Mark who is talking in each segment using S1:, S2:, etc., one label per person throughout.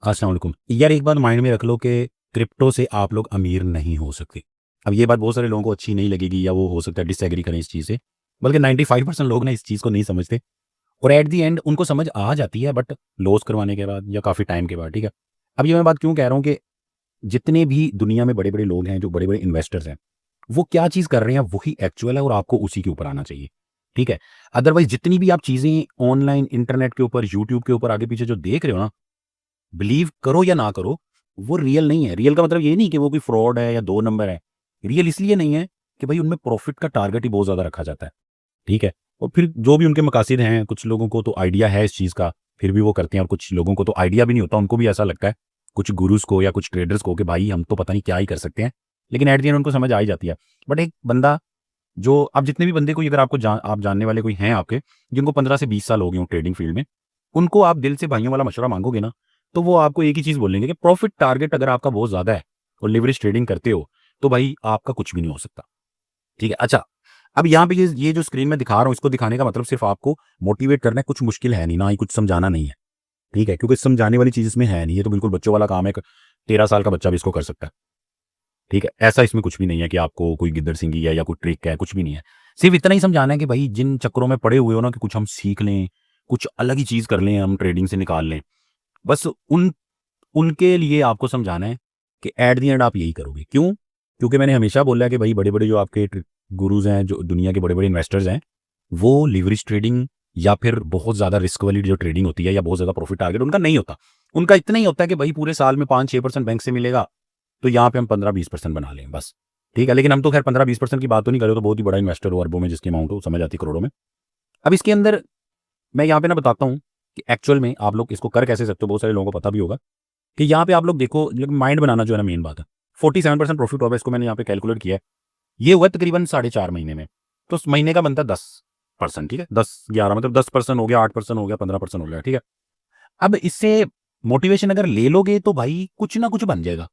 S1: अस्सलाम वालेकुम। यार एक बात माइंड में रख लो कि क्रिप्टो से आप लोग अमीर नहीं हो सकते। अब ये बात बहुत सारे लोगों को अच्छी नहीं लगेगी या वो हो सकता है डिसएग्री करें इस चीज़ से। बल्कि 95% लोग ना इस चीज़ को नहीं समझते और एट द एंड उनको समझ आ जाती है बट लॉस करवाने के बाद या काफ़ी टाइम के बाद, ठीक है? अब ये मैं बात क्यों कह रहा हूँ कि जितने भी दुनिया में बड़े-बड़े लोग हैं, जो बड़े-बड़े इन्वेस्टर्स हैं, वो क्या चीज़ कर रहे हैं वही एक्चुअल है और आपको उसी के ऊपर आना चाहिए, ठीक है? अदरवाइज़ जितनी भी आप चीज़ें ऑनलाइन, इंटरनेट के ऊपर, यूट्यूब के ऊपर आगे-पीछे जो देख रहे हो ना, बिलीव करो या ना करो, वो रियल नहीं है। रियल का मतलब ये नहीं कि वो कोई फ्रॉड है या 2 नंबर है। रियल इसलिए नहीं है कि भई उनमें प्रॉफ़िट का टारगेट ही बहुत ज़्यादा रखा जाता है, ठीक है? और फिर जो भी उनके मकासद हैं, कुछ लोगों को तो आइडिया है इस चीज़ का, फिर भी वो करते हैं और कुछ लोगों को तो आइडिया भी नहीं होता, उनको भी ऐसा लगता है, कुछ गुरुज़ को या कुछ ट्रेडर्स को कि भाई हम तो पता नहीं क्या ही कर सकते हैं। लेकिन एट द एंड उनको समझ आ ही जाती है। बट एक बंदा जो आप जितने भी बंदे कोई अगर आपको आप जानने वाले कोई हैं आपके, जिनको 15 से 20 साल हो गए हों ट्रेडिंग फ़ील्ड में, उनको आप दिल से भाइयों वाला मशवरा माँगोगे ना, तो वो आपको एक ही चीज़ बोलेंगे कि प्रॉफ़िट टारगेट अगर आपका बहुत ज़्यादा है और लिवरेज ट्रेडिंग करते हो, तो भाई आपका कुछ भी नहीं हो सकता। ठीक है? अच्छा, अब यहाँ पे ये जो स्क्रीन में दिखा रहा हूँ, इसको दिखाने का मतलब सिर्फ़ आपको मोटिवेट करना है, कुछ मुश्किल है नहीं, ना ही कुछ समझाना नहीं है। ठीक है? क्योंकि समझाने वाली चीज़ इसमें है नहीं, ये तो बिल्कुल बच्चों वाला काम है, एक 13 साल का बच्चा भी इसको कर सकता है। ठीक है? ऐसा इसमें कुछ भी नहीं है कि आपको कोई गिद्दड़ सिंगी है या कोई ट्रिक है, कुछ भी नहीं है। सिर्फ़ इतना ही समझाना है कि भई जिन चक्करों में पड़े हुए हो ना कि कुछ हम सीख लें, कुछ अलग ही चीज़ कर लें, हम ट्रेडिंग से निकाल लें। बस उनके लिए आपको समझाना है कि एट द एंड आप यही करोगे। क्यों? क्योंकि मैंने हमेशा बोला है कि भई बड़े-बड़े जो आपके गुरुज़ हैं, जो दुनिया के बड़े-बड़े इन्वेस्टर्स हैं, वो लिवरेज ट्रेडिंग या फिर बहुत ज़्यादा रिस्क वाली जो ट्रेडिंग होती है या बहुत ज़्यादा प्रॉफ़िट टारगेट उनका नहीं होता। उनका इतना ही होता है कि भई पूरे साल में 5-6% बैंक से मिलेगा, तो यहाँ पे हम 15-20% बना लें बस। ठीक है? लेकिन हम तो ख़ैर 15-20% की बात तो नहीं कर रहे, तो बहुत ही बड़ा इन्वेस्टर हो, अरबों में जिसकी अमाउंट हो, समझ आती है करोड़ों में। अब इसके अंदर मैं यहाँ पे ना बताता हूँ कि एक्चुअल में आप लोग इसको कर कैसे सकते हो, बहुत सारे लोगों को पता भी होगा। कि यहाँ पे आप लोग देखो माइंड बनाना जो है ना मेन बात है। 47% प्रॉफिट हुआ है, इसको मैंने यहाँ पे कैलकुलेट किया है। ये हुआ है तकरीबन साढ़े 4 महीने में। तो उस महीने का बनता है 10%, ठीक है? 10-11 मतलब 10% हो गया, 8% हो गया, 15% हो गया, ठीक है? अब इससे मोटिवेशन अगर ले लोगे तो भाई कुछ ना कुछ बन जाएगा।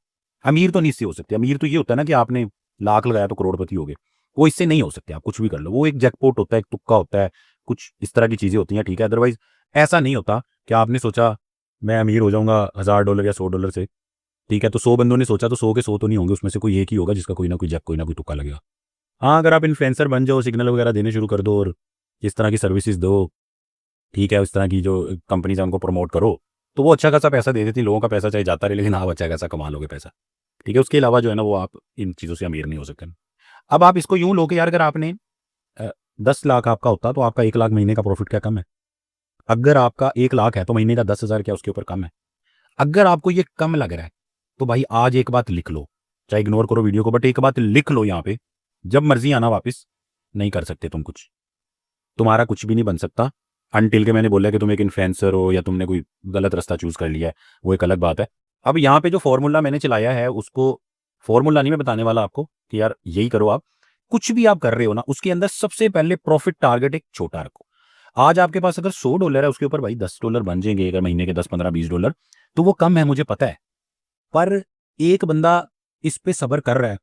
S1: अमीर तो नहीं इससे हो सकते। अमीर तो ये होता है ना कि आपने लाख लगाया तो करोड़पति हो गए। वो इससे नहीं हो सकते, आप कुछ भी कर लो। वो एक जैकपॉट होता है, एक तुक्का होता है, कुछ इस तरह की चीज़ें होती हैं, ठीक है? अदरवाइज़ ऐसा नहीं होता कि आपने सोचा मैं अमीर हो जाऊँगा $1000 या $100 से। ठीक है, तो 100 बंदों ने सोचा तो 100 के 100 तो नहीं होंगे, उसमें से कोई एक ही होगा जिसका कोई ना कोई तुक्का लगेगा। हाँ, अगर आप इन्फ्लुएंसर बन जाओ, सिग्नल वगैरह देने शुरू कर दो और इस तरह की सर्विसेज़ दो, ठीक है, उस तरह की जो कंपनीज़ हैं उनको प्रमोट करो, तो वो अच्छा खासा पैसा दे देती हैं, लोगों का पैसा चाहे जाता रहे लेकिन आप अच्छा खासा कमा लोगे पैसा। ठीक है, उसके अलावा जो है ना वो आप इन चीज़ों से अमीर नहीं हो सकते। अब आप इसको यूँ लो कि यार अगर आपने 10 लाख आपका होता तो आपका 1 लाख महीने का प्रॉफ़िट क्या कम है? अगर आपका 1 लाख है तो महीने का 10,000 क्या उसके ऊपर कम है? अगर आपको ये कम लग रहा है, तो भाई आज एक बात लिख लो, चाहे इग्नोर करो वीडियो को बट एक बात लिख लो यहाँ पे, जब मर्ज़ी आना वापस, नहीं कर सकते तुम कुछ। तुम्हारा कुछ भी नहीं बन सकता अनटिल के मैंने बोला कि तुम एक इन्फ्लुएंसर हो या तुमने कोई गलत रास्ता चूज़ कर लिया है, वो एक अलग बात है। अब यहाँ पे जो फ़ॉर्मूला मैंने चलाया है उसको फ़ॉर्मूला नहीं मैं बताने वाला आपको कि यार यही करो आप। कुछ भी आप कर रहे हो ना, उसके अंदर सबसे पहले प्रॉफ़िट टारगेट एक छोटा रखो। आज आपके पास अगर $100 है, उसके ऊपर भाई $10 बन जाएँगे अगर महीने के 10, 15, $20 तो वो कम है मुझे पता है। पर एक बंदा इस पे सब्र कर रहा है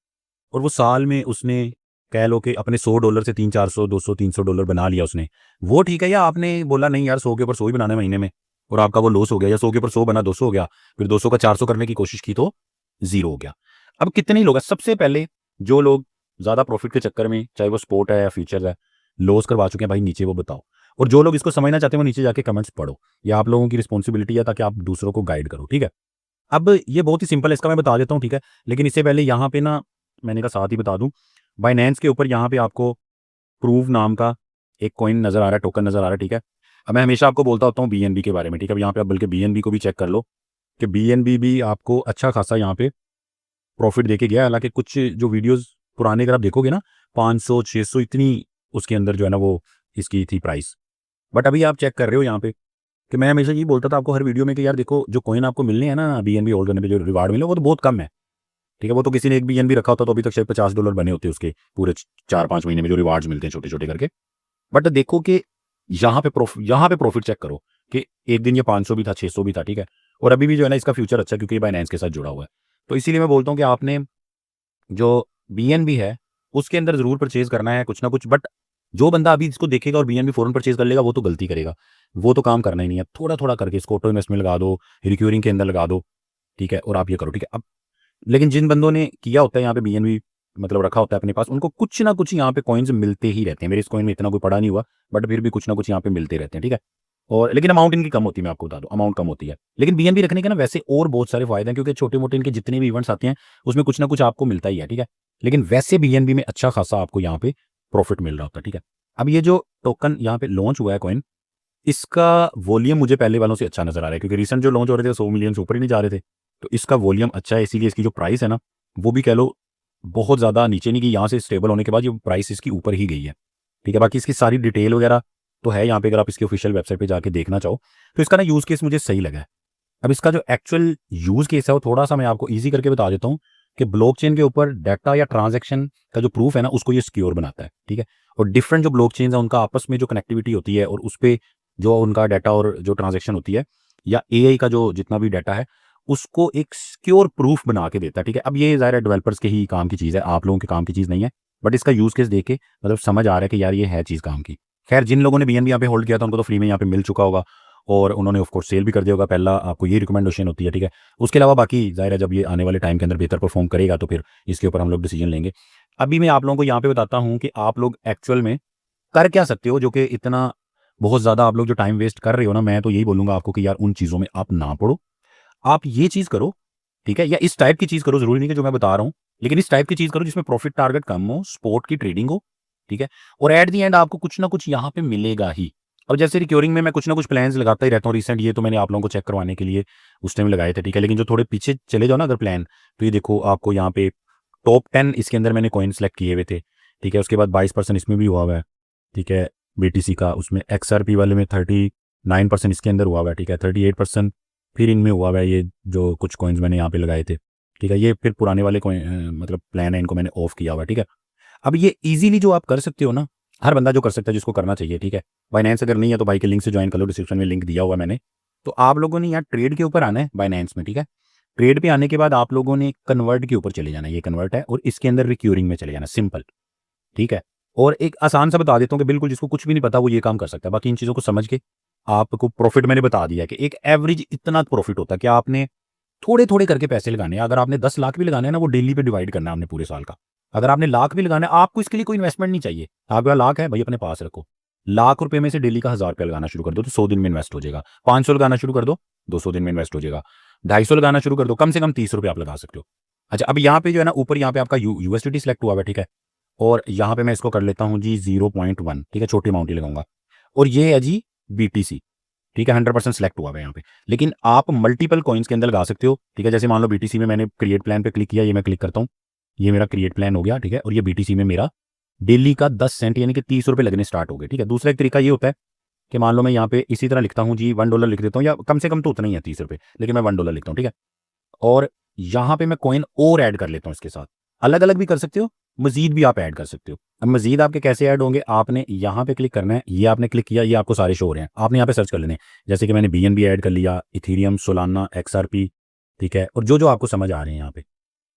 S1: और वो साल में उसने कह लो कि अपने $100 से 3 400 200 $300 बना लिया उसने। वो ठीक है या आपने बोला नहीं यार 100 के ऊपर 100 ही बनाना है महीने में और आपका वो लॉस हो गया या 100 के ऊपर 100 बना 200 हो गया, फिर 200 का 400 करने की कोशिश की तो 0 हो गया। अब कितने ही लोग हैं सबसे पहले जो लोग ज़्यादा प्रॉफ़िट के चक्कर में चाहे वो स्पोर्ट है या फ्यूचर्स है, लॉस करवा चुके हैं भाई नीचे वो बताओ। और जो लोग इसको समझना चाहते हैं वो नीचे जाके कमेंट्स पढ़ो। ये आप लोगों की रिस्पॉन्सिबिलिटी है ताकि आप दूसरों को गाइड करो, ठीक है? अब ये बहुत ही सिंपल है, इसका मैं बता देता हूँ, ठीक है? लेकिन इससे पहले यहाँ पे ना मैंने कहा साथ ही बता दूँ, बाइनेंस के ऊपर यहाँ पे आपको प्रूव नाम का एक कॉइन नज़र आ रहा है, टोकन नज़र आ रहा है, ठीक है? अब मैं हमेशा आपको बोलता होता हूँ बीएनबी के बारे में, ठीक है? अब यहाँ पे आप बल्कि बीएनबी को भी चेक कर लो कि बीएनबी भी आपको अच्छा खासा यहाँ पे प्रॉफ़िट देके गया है। हालाँकि कुछ जो वीडियोज़ पुराने अगर आप देखोगे ना 500, 600 इतनी उसके अंदर जो है ना वो इसकी थी प्राइस। बट अभी आप चेक कर रहे हो यहाँ पे कि मैं हमेशा यही बोलता था आपको हर वीडियो में कि यार देखो जो कॉइन आपको मिलने हैं ना बीएनबी होल्ड करने पे जो रिवार्ड मिले वो तो बहुत कम है। ठीक है? वो तो किसी ने एक बीएनबी रखा होता तो अभी तक शायद $50 बने होते उसके पूरे 4-5 महीने में जो रिवार्ड्स मिलते हैं छोटे-छोटे करके। बट देखो कि यहाँ पे प्रॉफ़िट चेक करो कि एक दिन ये 500 भी था, 600 भी था, ठीक है? और अभी भी जो है ना इसका फ्यूचर अच्छा है क्योंकि ये बाइनेंस के साथ जुड़ा हुआ है। तो इसीलिए मैं बोलता हूँ कि आपने जो बीएनबी है, उसके अंदर ज़रूर परचेज़ करना है कुछ ना कुछ बट जो बंदा अभी इसको देखेगा और बीएनबी फौरन परचेज कर लेगा वो तो गलती करेगा, वो तो काम करना ही नहीं है। थोड़ा थोड़ा करके इसको ऑटो इन्वेस्टमेंट लगा दो, रिक्यूरिंग के अंदर लगा दो, ठीक है, और आप ये करो, ठीक है। अब लेकिन जिन बंदों ने किया होता है यहाँ पे बीएनबी मतलब रखा होता है अपने पास, उनको कुछ ना कुछ यहाँ पे कॉइन्स मिलते ही रहते हैं। मेरे इस कॉइन में इतना कोई पड़ा नहीं हुआ, बट फिर भी कुछ ना कुछ यहाँ पे मिलते रहते हैं, ठीक है। और लेकिन अमाउंट इनकी कम होती है, मैं आपको बता दूं, अमाउंट कम होती है। लेकिन बीएनबी रखने के ना वैसे और बहुत सारे फायदे हैं, क्योंकि छोटे मोटे इनके जितने भी इवेंट्स आते हैं उसमें कुछ ना कुछ आपको मिलता ही है, ठीक है। लेकिन वैसे बीएनबी में अच्छा खासा आपको यहाँ पे प्रॉफिट मिल रहा होता है, ठीक है। अब ये जो टोकन यहाँ पे लॉन्च हुआ है कॉइन, इसका वॉल्यूम मुझे पहले वालों से अच्छा नजर आ रहा है, क्योंकि रिसेंट जो लॉन्च हो रहे थे 100 मिलियन से ऊपर ही नहीं जा रहे थे। तो इसका वॉल्यूम अच्छा है, इसीलिए इसकी जो प्राइस है ना वो भी कह लो बहुत ज़्यादा नीचे नहीं गई, यहाँ से स्टेबल होने के बाद ये प्राइस इसकी ऊपर ही गई है, ठीक है। बाकी इसकी सारी डिटेल वगैरह तो है यहाँ पे, अगर आप इसकी ऑफिशियल वेबसाइट पे जाके देखना चाहो तो इसका ना यूज़ केस मुझे सही लगा है। अब इसका जो एक्चुअल यूज़ केस है वो थोड़ा सा मैं आपको ईजी करके बता देता हूँ कि ब्लॉकचेन के ऊपर डाटा या ट्रांजैक्शन का जो प्रूफ है ना उसको ये सिक्योर बनाता है, ठीक है। और डिफरेंट जो ब्लॉकचेन है उनका आपस में जो कनेक्टिविटी होती है और उस पर जो उनका डाटा और जो ट्रांजैक्शन होती है या एआई का जो जितना भी डाटा है उसको एक सिक्योर प्रूफ बना के देता है, ठीक है। अब ये ज़ाहिर है डेवलपर्स के ही काम की चीज़ है, आप लोगों के काम की चीज़ नहीं है, बट इसका यूज़ केस देख के मतलब समझ आ रहा है कि यार ये है चीज़ काम की। खैर जिन लोगों ने बीएनबी यहाँ पे होल्ड किया था उनको तो फ्री में यहाँ पे मिल चुका होगा और उन्होंने ऑफकोर्स सेल भी कर दिया होगा, पहला आपको ये रिकमेंडेशन होती है, ठीक है। उसके अलावा बाकी ज़ाहिर है जब ये आने वाले टाइम के अंदर बेहतर परफॉर्म करेगा तो फिर इसके ऊपर हम लोग डिसीजन लेंगे। अभी मैं आप लोगों को यहाँ पे बताता हूँ कि आप लोग एक्चुअल में कर क्या सकते हो, जो कि इतना बहुत ज़्यादा आप लोग जो टाइम वेस्ट कर रहे हो ना, मैं तो यही बोलूँगा आपको कि यार उन चीज़ों में आप ना पड़ो, आप ये चीज़ करो, ठीक है, या इस टाइप की चीज़ करो, ज़रूरी नहीं कि जो मैं बता रहा हूँ, लेकिन इस टाइप की चीज़ करो जिसमें प्रॉफिट टारगेट कम हो, स्पोर्ट की ट्रेडिंग हो, ठीक है। और एट द एंड आपको कुछ ना कुछ यहाँ पे मिलेगा ही। अब जैसे रिक्योरिंग में मैं कुछ ना कुछ प्लान्स लगाता ही रहता हूँ, रिसेंट ये तो मैंने आप लोगों को चेक करवाने के लिए उस टाइम लगाए थे, ठीक है। लेकिन जो थोड़े पीछे चले जाओ ना अगर प्लान, तो ये देखो आपको यहाँ पे टॉप 10 इसके अंदर मैंने कॉइन सेलेक्ट किए हुए थे, ठीक है। उसके बाद 22% इसमें भी हुआ हुआ है, ठीक है, बीटीसी का। उसमें एक्सआरपी वाले में 39% इसके अंदर हुआ हुआ है, ठीक है। 38% फिर इनमें हुआ हुआ है, ये जो कुछ कॉइन्स मैंने यहाँ पे लगाए थे, ठीक है। ये फिर पुराने वाले मतलब प्लान है, इनको मैंने ऑफ किया हुआ है, ठीक है। अब ये इजीली जो आप कर सकते हो ना, हर बंदा जो कर सकता है जिसको करना चाहिए, ठीक है। बाइनेंस अगर नहीं है तो भाई के लिंक से ज्वाइन कर लो, डिस्क्रिप्शन में लिंक दिया हुआ मैंने। तो आप लोगों ने यहाँ ट्रेड के ऊपर आना है बाइनेंस में, ठीक है। ट्रेड पे आने के बाद आप लोगों ने कन्वर्ट के ऊपर चले जाना है, ये कन्वर्ट है, और इसके अंदर रिक्यूरिंग में चले जाना, सिंपल, ठीक है। और एक आसान सा बता देता हूँ कि बिल्कुल जिसको कुछ भी नहीं पता वो ये काम कर सकता है। बाकी इन चीज़ों को समझ के आपको प्रॉफिट मैंने बता दिया कि एक एवरेज इतना प्रॉफिट होता है कि आपने थोड़े थोड़े करके पैसे लगाने हैं। अगर आपने 10 लाख भी लगाने हैं ना, वो डेली पे डिवाइड करना है आपने पूरे साल का। अगर आपने लाख भी लगाना है, आपको इसके लिए कोई इन्वेस्टमेंट नहीं चाहिए। आपका लाख है भाई अपने पास रखो, लाख रुपए में से डेली का 1000 रुपया लगाना शुरू कर दो तो 100 दिन में इन्वेस्ट हो जाएगा। 500 लगाना शुरू कर दो, 200 दिन में इन्वेस्ट हो जाएगा। 250 लगाना शुरू कर दो, कम से कम 30 रुपये आप लगा सकते हो। अच्छा, अब यहाँ पे जो है ना ऊपर यहाँ पे आपका यूएसडीटी सेलेक्ट हुआ है, ठीक है। और यहाँ पे मैं इसको कर लेता हूँ जी 0.1, ठीक है, छोटी अमाउंट ही लगाऊंगा। और ये है जी बीटीसी, ठीक है, 100% सेलेक्ट हुआ है यहाँ पे। लेकिन आप मल्टीपल कॉइन्स के अंदर लगा सकते हो, ठीक है। जैसे मान लो बीटीसी में मैंने क्रिएट प्लान पे क्लिक किया, ये मैं क्लिक करता हूँ, ये मेरा क्रिएट प्लान हो गया, ठीक है। और ये बीटीसी में मेरा डेली का 10 सेंट यानी कि 30 रुपये लगने स्टार्ट हो गए, ठीक है। दूसरा एक तरीका ये होता है कि मान लो मैं यहाँ पे इसी तरह लिखता हूँ जी $1 लिख देता हूँ, या कम से कम तो उतना ही है 30 रुपये, लेकिन मैं $1 लिखता हूँ, ठीक है। और यहाँ पे मैं कॉइन और ऐड कर लेता हूँ इसके साथ, अलग अलग भी कर सकते हो, मजीद भी आप ऐड कर सकते हो। अब मजीद आपके कैसे ऐड होंगे, आपने यहाँ पे क्लिक करना है, ये आपने क्लिक किया, ये आपको सारे शो हो रहे हैं, आपने यहाँ पे सर्च कर लेने, जैसे कि मैंने बीएनबी ऐड कर लिया, इथेरियम, सोलाना, एक्सआरपी, ठीक है। और जो जो आपको समझ आ रहे हैं यहाँ पे,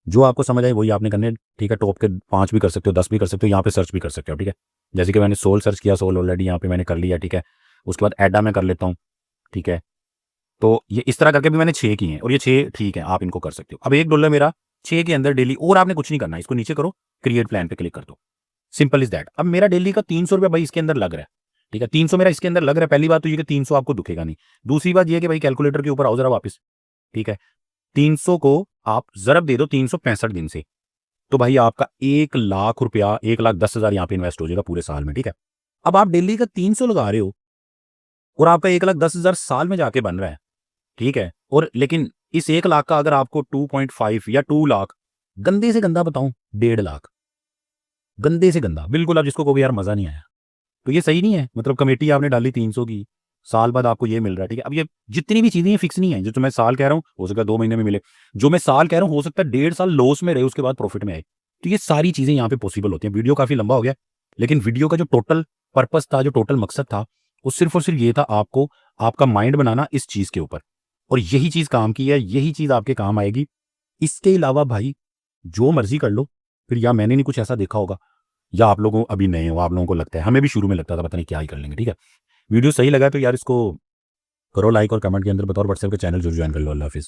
S1: जो आपको समझ आए वही आपने करने, ठीक है। टॉप के 5 भी कर सकते हो, 10 भी कर सकते हो, यहाँ पे सर्च भी कर सकते हो, ठीक है। जैसे कि मैंने सोल सर्च किया, सोल ऑलरेडी यहाँ पे मैंने कर लिया, ठीक है। उसके बाद एडा में कर लेता हूँ, ठीक है। तो ये इस तरह करके भी मैंने 6 किए हैं और ये 6 ठीक है, आप इनको कर सकते हो। अब $1 मेरा 6 के अंदर डेली, और आपने कुछ नहीं करना, इसको नीचे करो, क्रिएट प्लान पे क्लिक कर दो, सिंपल इज दैट। अब मेरा डेली का 300 रुपया भाई इसके अंदर लग रहा है, ठीक है। 300 मेरा इसके अंदर लग रहा है। पहली बात तो ये कि 300 आपको दुखेगा नहीं। दूसरी बात ये कि भाई कैलकुलेटर के ऊपर आओ जरा वापस, ठीक है। 300 को आप जरब दे दो 365 दिन से, तो भाई आपका 1 लाख रुपया, 1,10,000 यहाँ पे इन्वेस्ट हो जाएगा पूरे साल में, ठीक है। अब आप डेली का 300 लगा रहे हो और आपका 1,10,000 साल में जाके बन रहा है, ठीक है। और लेकिन इस 1 लाख का अगर आपको 2.5 या 2 लाख, गंदे से गंदा बताऊं 1.5 लाख, गंदे से गंदा बिल्कुल, आप जिसको कहोगे यार मजा नहीं आया, तो ये सही नहीं है। मतलब कमेटी आपने डाली 300 की, साल बाद आपको ये मिल रहा है, ठीक है। अब ये जितनी भी चीजें फिक्स नहीं है, जो मैं साल कह रहा हूँ हो सकता है 2 महीने में मिले, जो मैं साल कह रहा हूँ हो सकता है 1.5 साल लॉस में रहे उसके बाद प्रॉफिट में आए। तो ये सारी चीजें यहाँ पे पॉसिबल होती हैं। वीडियो काफी लंबा हो गया, लेकिन वीडियो का जो टोटल पर्पस था, जो टोटल मकसद था, वो सिर्फ और सिर्फ ये था आपको आपका माइंड बनाना इस चीज के ऊपर, और यही चीज काम की है, यही चीज आपके काम आएगी। इसके अलावा भाई जो मर्जी कर लो, फिर या मैंने नहीं कुछ ऐसा देखा होगा, या आप लोगों अभी नए हो, आप लोगों को लगता है, हमें भी शुरू में लगता था पता नहीं क्या ही कर लेंगे, ठीक है। वीडियो सही लगा तो यार इसको करो लाइक और कमेंट के अंदर बताओ, और व्हाट्सएप के चैनल जरूर ज्वाइन कर लो। अल्लाह हाफिज़।